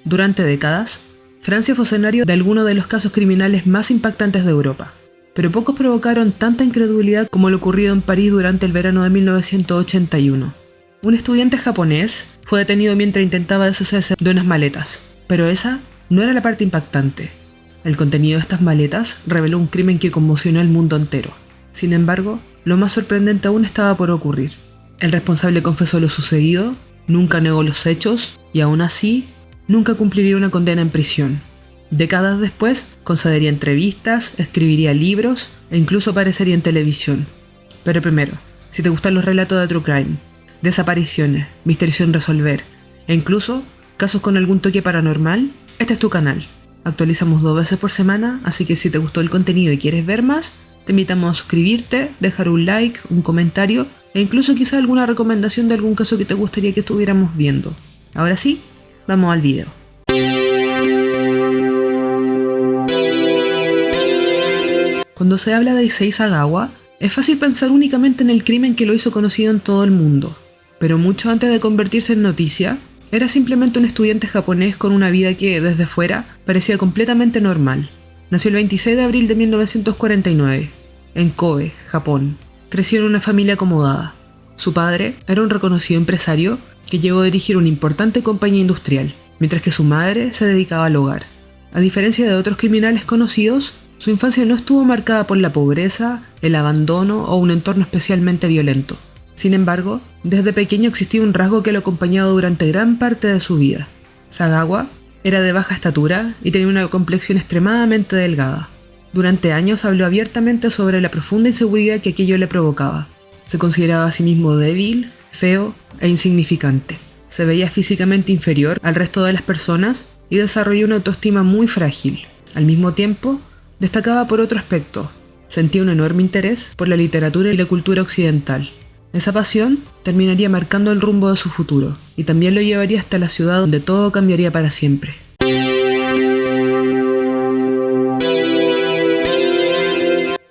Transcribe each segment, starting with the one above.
Durante décadas, Francia fue escenario de algunos de los casos criminales más impactantes de Europa, pero pocos provocaron tanta incredulidad como lo ocurrido en París durante el verano de 1981. Un estudiante japonés fue detenido mientras intentaba deshacerse de unas maletas, pero esa no era la parte impactante. El contenido de estas maletas reveló un crimen que conmocionó al mundo entero. Sin embargo, lo más sorprendente aún estaba por ocurrir. El responsable confesó lo sucedido, nunca negó los hechos y aún así, nunca cumpliría una condena en prisión. Décadas después, concedería entrevistas, escribiría libros e incluso aparecería en televisión. Pero primero, si te gustan los relatos de True Crime, desapariciones, misterios sin resolver e incluso casos con algún toque paranormal, este es tu canal. Actualizamos 2 veces por semana, así que si te gustó el contenido y quieres ver más, te invitamos a suscribirte, dejar un like, un comentario e incluso quizá alguna recomendación de algún caso que te gustaría que estuviéramos viendo. Ahora sí, vamos al video. Cuando se habla de Issei Sagawa, es fácil pensar únicamente en el crimen que lo hizo conocido en todo el mundo, pero mucho antes de convertirse en noticia, era simplemente un estudiante japonés con una vida que, desde fuera, parecía completamente normal. Nació el 26 de abril de 1949, en Kobe, Japón. Creció en una familia acomodada. Su padre era un reconocido empresario que llegó a dirigir una importante compañía industrial, mientras que su madre se dedicaba al hogar. A diferencia de otros criminales conocidos, su infancia no estuvo marcada por la pobreza, el abandono o un entorno especialmente violento. Sin embargo, desde pequeño existía un rasgo que lo acompañaba durante gran parte de su vida. Sagawa era de baja estatura y tenía una complexión extremadamente delgada. Durante años habló abiertamente sobre la profunda inseguridad que aquello le provocaba. Se consideraba a sí mismo débil, feo e insignificante. Se veía físicamente inferior al resto de las personas y desarrolló una autoestima muy frágil. Al mismo tiempo, destacaba por otro aspecto. Sentía un enorme interés por la literatura y la cultura occidental. Esa pasión terminaría marcando el rumbo de su futuro y también lo llevaría hasta la ciudad donde todo cambiaría para siempre.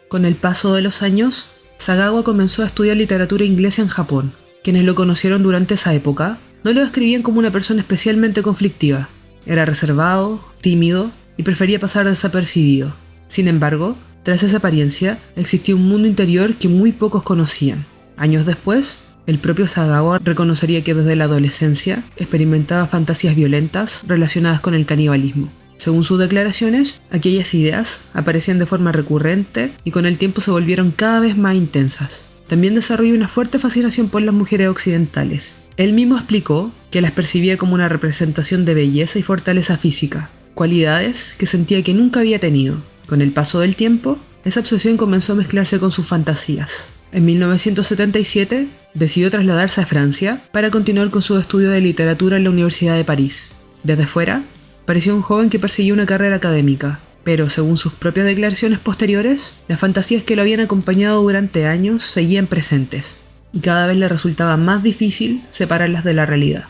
Con el paso de los años, Sagawa comenzó a estudiar literatura inglesa en Japón. Quienes lo conocieron durante esa época no lo describían como una persona especialmente conflictiva. Era reservado, tímido y prefería pasar desapercibido. Sin embargo, tras esa apariencia, existía un mundo interior que muy pocos conocían. Años después, el propio Sagawa reconocería que desde la adolescencia experimentaba fantasías violentas relacionadas con el canibalismo. Según sus declaraciones, aquellas ideas aparecían de forma recurrente y con el tiempo se volvieron cada vez más intensas. También desarrolló una fuerte fascinación por las mujeres occidentales. Él mismo explicó que las percibía como una representación de belleza y fortaleza física, cualidades que sentía que nunca había tenido. Con el paso del tiempo, esa obsesión comenzó a mezclarse con sus fantasías. En 1977, decidió trasladarse a Francia para continuar con sus estudios de literatura en la Universidad de París. Desde fuera, parecía un joven que perseguía una carrera académica, pero según sus propias declaraciones posteriores, las fantasías que lo habían acompañado durante años seguían presentes, y cada vez le resultaba más difícil separarlas de la realidad.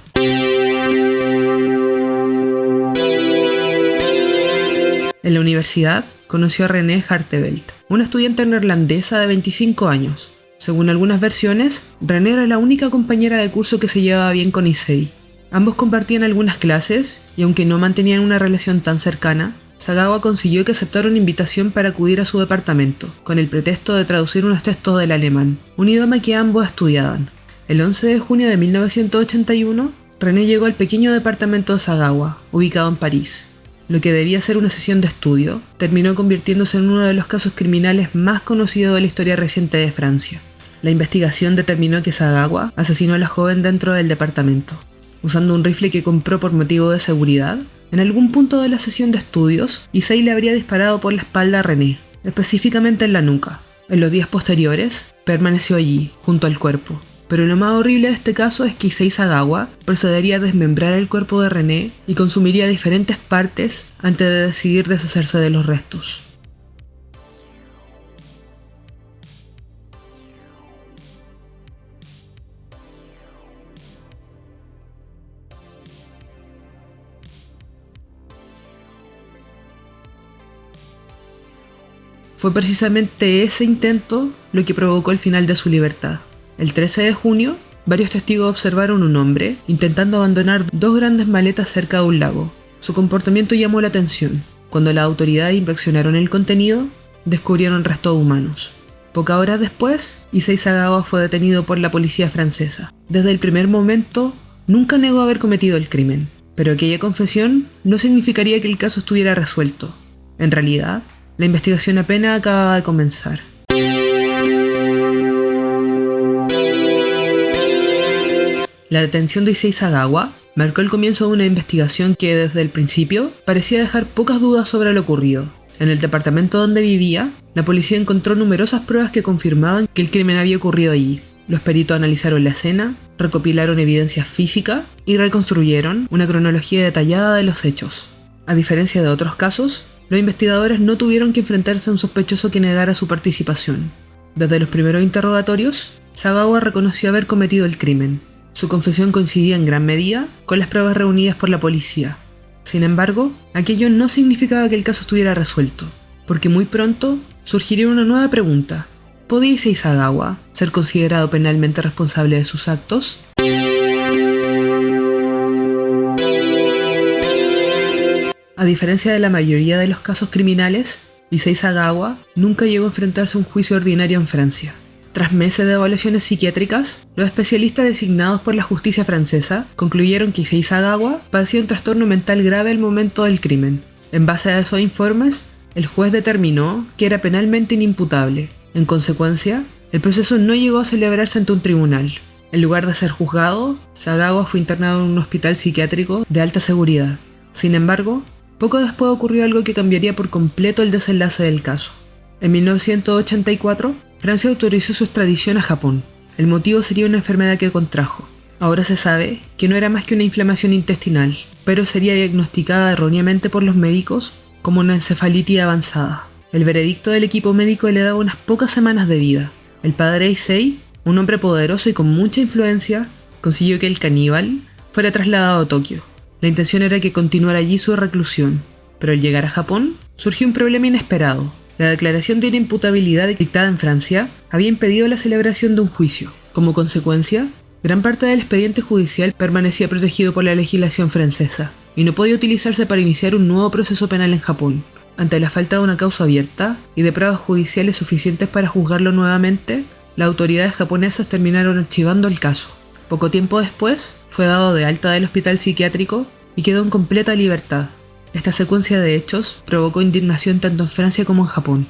En la universidad, conoció a René Hartevelt, una estudiante neerlandesa de 25 años. Según algunas versiones, René era la única compañera de curso que se llevaba bien con Issei. Ambos compartían algunas clases, y aunque no mantenían una relación tan cercana, Sagawa consiguió que aceptara una invitación para acudir a su departamento, con el pretexto de traducir unos textos del alemán, un idioma que ambos estudiaban. El 11 de junio de 1981, René llegó al pequeño departamento de Sagawa, ubicado en París. Lo que debía ser una sesión de estudio, terminó convirtiéndose en uno de los casos criminales más conocidos de la historia reciente de Francia. La investigación determinó que Sagawa asesinó a la joven dentro del departamento. Usando un rifle que compró por motivo de seguridad, en algún punto de la sesión de estudios, Issei le habría disparado por la espalda a René, específicamente en la nuca. En los días posteriores, permaneció allí, junto al cuerpo. Pero lo más horrible de este caso es que Issei Sagawa procedería a desmembrar el cuerpo de René y consumiría diferentes partes antes de decidir deshacerse de los restos. Fue precisamente ese intento lo que provocó el final de su libertad. El 13 de junio, varios testigos observaron un hombre intentando abandonar 2 grandes maletas cerca de un lago. Su comportamiento llamó la atención. Cuando las autoridades inspeccionaron el contenido, descubrieron restos humanos. Pocas horas después, Issei Sagawa fue detenido por la policía francesa. Desde el primer momento, nunca negó haber cometido el crimen, pero aquella confesión no significaría que el caso estuviera resuelto. En realidad, la investigación apenas acababa de comenzar. La detención de Issei Sagawa marcó el comienzo de una investigación que desde el principio parecía dejar pocas dudas sobre lo ocurrido. En el departamento donde vivía, la policía encontró numerosas pruebas que confirmaban que el crimen había ocurrido allí. Los peritos analizaron la escena, recopilaron evidencias físicas y reconstruyeron una cronología detallada de los hechos. A diferencia de otros casos, los investigadores no tuvieron que enfrentarse a un sospechoso que negara su participación. Desde los primeros interrogatorios, Sagawa reconoció haber cometido el crimen. Su confesión coincidía en gran medida con las pruebas reunidas por la policía. Sin embargo, aquello no significaba que el caso estuviera resuelto, porque muy pronto surgiría una nueva pregunta. ¿Podía Issei Sagawa ser considerado penalmente responsable de sus actos? A diferencia de la mayoría de los casos criminales, Issei Sagawa nunca llegó a enfrentarse a un juicio ordinario en Francia. Tras meses de evaluaciones psiquiátricas, los especialistas designados por la justicia francesa concluyeron que Issei Sagawa padecía un trastorno mental grave al momento del crimen. En base a esos informes, el juez determinó que era penalmente inimputable. En consecuencia, el proceso no llegó a celebrarse ante un tribunal. En lugar de ser juzgado, Sagawa fue internado en un hospital psiquiátrico de alta seguridad. Sin embargo, poco después ocurrió algo que cambiaría por completo el desenlace del caso. En 1984, Francia autorizó su extradición a Japón. El motivo sería una enfermedad que contrajo. Ahora se sabe que no era más que una inflamación intestinal, pero sería diagnosticada erróneamente por los médicos como una encefalitis avanzada. El veredicto del equipo médico le daba unas pocas semanas de vida. El padre Issei, un hombre poderoso y con mucha influencia, consiguió que el caníbal fuera trasladado a Tokio. La intención era que continuara allí su reclusión, pero al llegar a Japón, surgió un problema inesperado. La declaración de inimputabilidad dictada en Francia había impedido la celebración de un juicio. Como consecuencia, gran parte del expediente judicial permanecía protegido por la legislación francesa y no podía utilizarse para iniciar un nuevo proceso penal en Japón. Ante la falta de una causa abierta y de pruebas judiciales suficientes para juzgarlo nuevamente, las autoridades japonesas terminaron archivando el caso. Poco tiempo después, fue dado de alta del hospital psiquiátrico y quedó en completa libertad. Esta secuencia de hechos provocó indignación tanto en Francia como en Japón.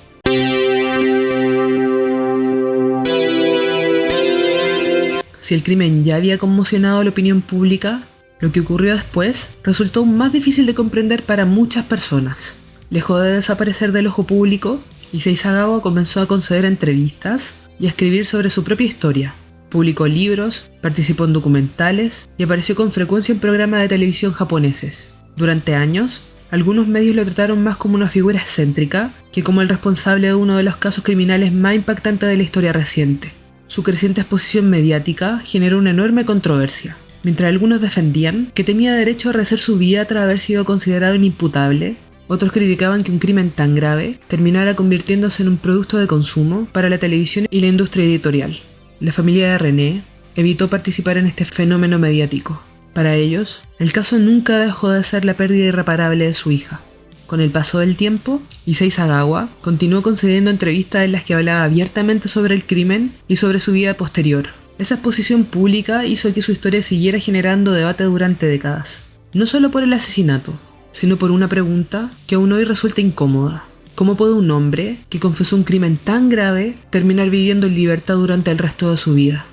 Si el crimen ya había conmocionado a la opinión pública, lo que ocurrió después resultó aún más difícil de comprender para muchas personas. Lejos de desaparecer del ojo público, Issei Sagawa comenzó a conceder entrevistas y a escribir sobre su propia historia. Publicó libros, participó en documentales y apareció con frecuencia en programas de televisión japoneses. Durante años, algunos medios lo trataron más como una figura excéntrica que como el responsable de uno de los casos criminales más impactantes de la historia reciente. Su creciente exposición mediática generó una enorme controversia. Mientras algunos defendían que tenía derecho a rehacer su vida tras haber sido considerado inimputable, otros criticaban que un crimen tan grave terminara convirtiéndose en un producto de consumo para la televisión y la industria editorial. La familia de René evitó participar en este fenómeno mediático. Para ellos, el caso nunca dejó de ser la pérdida irreparable de su hija. Con el paso del tiempo, Issei Sagawa continuó concediendo entrevistas en las que hablaba abiertamente sobre el crimen y sobre su vida posterior. Esa exposición pública hizo que su historia siguiera generando debate durante décadas. No solo por el asesinato, sino por una pregunta que aún hoy resulta incómoda. ¿Cómo puede un hombre que confesó un crimen tan grave terminar viviendo en libertad durante el resto de su vida?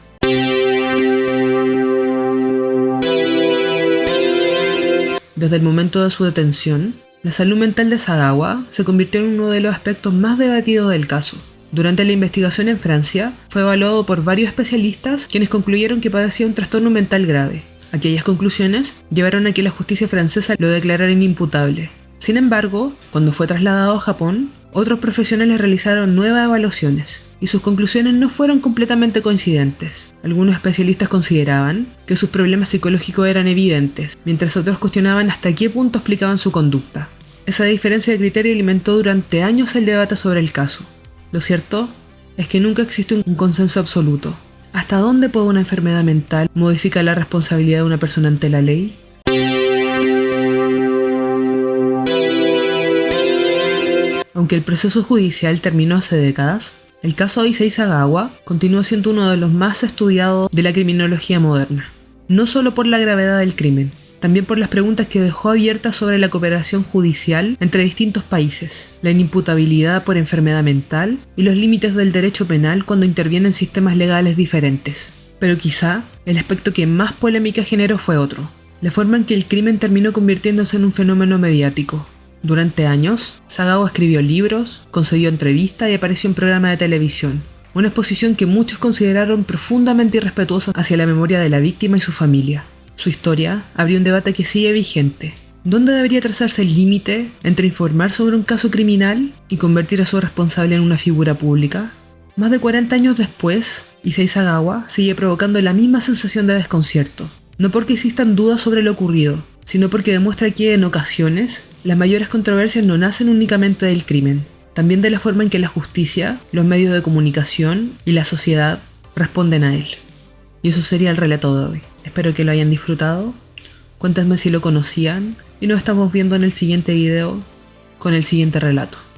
Desde el momento de su detención, la salud mental de Sagawa se convirtió en uno de los aspectos más debatidos del caso. Durante la investigación en Francia, fue evaluado por varios especialistas quienes concluyeron que padecía un trastorno mental grave. Aquellas conclusiones llevaron a que la justicia francesa lo declarara inimputable. Sin embargo, cuando fue trasladado a Japón, otros profesionales realizaron nuevas evaluaciones y sus conclusiones no fueron completamente coincidentes. Algunos especialistas consideraban que sus problemas psicológicos eran evidentes, mientras otros cuestionaban hasta qué punto explicaban su conducta. Esa diferencia de criterio alimentó durante años el debate sobre el caso. Lo cierto es que nunca existe un consenso absoluto. ¿Hasta dónde puede una enfermedad mental modificar la responsabilidad de una persona ante la ley? Aunque el proceso judicial terminó hace décadas, el caso Issei Sagawa continúa siendo uno de los más estudiados de la criminología moderna. No solo por la gravedad del crimen, también por las preguntas que dejó abiertas sobre la cooperación judicial entre distintos países, la inimputabilidad por enfermedad mental y los límites del derecho penal cuando intervienen sistemas legales diferentes. Pero quizá el aspecto que más polémica generó fue otro: la forma en que el crimen terminó convirtiéndose en un fenómeno mediático. Durante años, Sagawa escribió libros, concedió entrevistas y apareció en programas de televisión. Una exposición que muchos consideraron profundamente irrespetuosa hacia la memoria de la víctima y su familia. Su historia abrió un debate que sigue vigente. ¿Dónde debería trazarse el límite entre informar sobre un caso criminal y convertir a su responsable en una figura pública? Más de 40 años después, Issei Sagawa sigue provocando la misma sensación de desconcierto. No porque existan dudas sobre lo ocurrido, sino porque demuestra que en ocasiones las mayores controversias no nacen únicamente del crimen, también de la forma en que la justicia, los medios de comunicación y la sociedad responden a él. Y eso sería el relato de hoy. Espero que lo hayan disfrutado. Cuéntenme si lo conocían y nos estamos viendo en el siguiente video con el siguiente relato.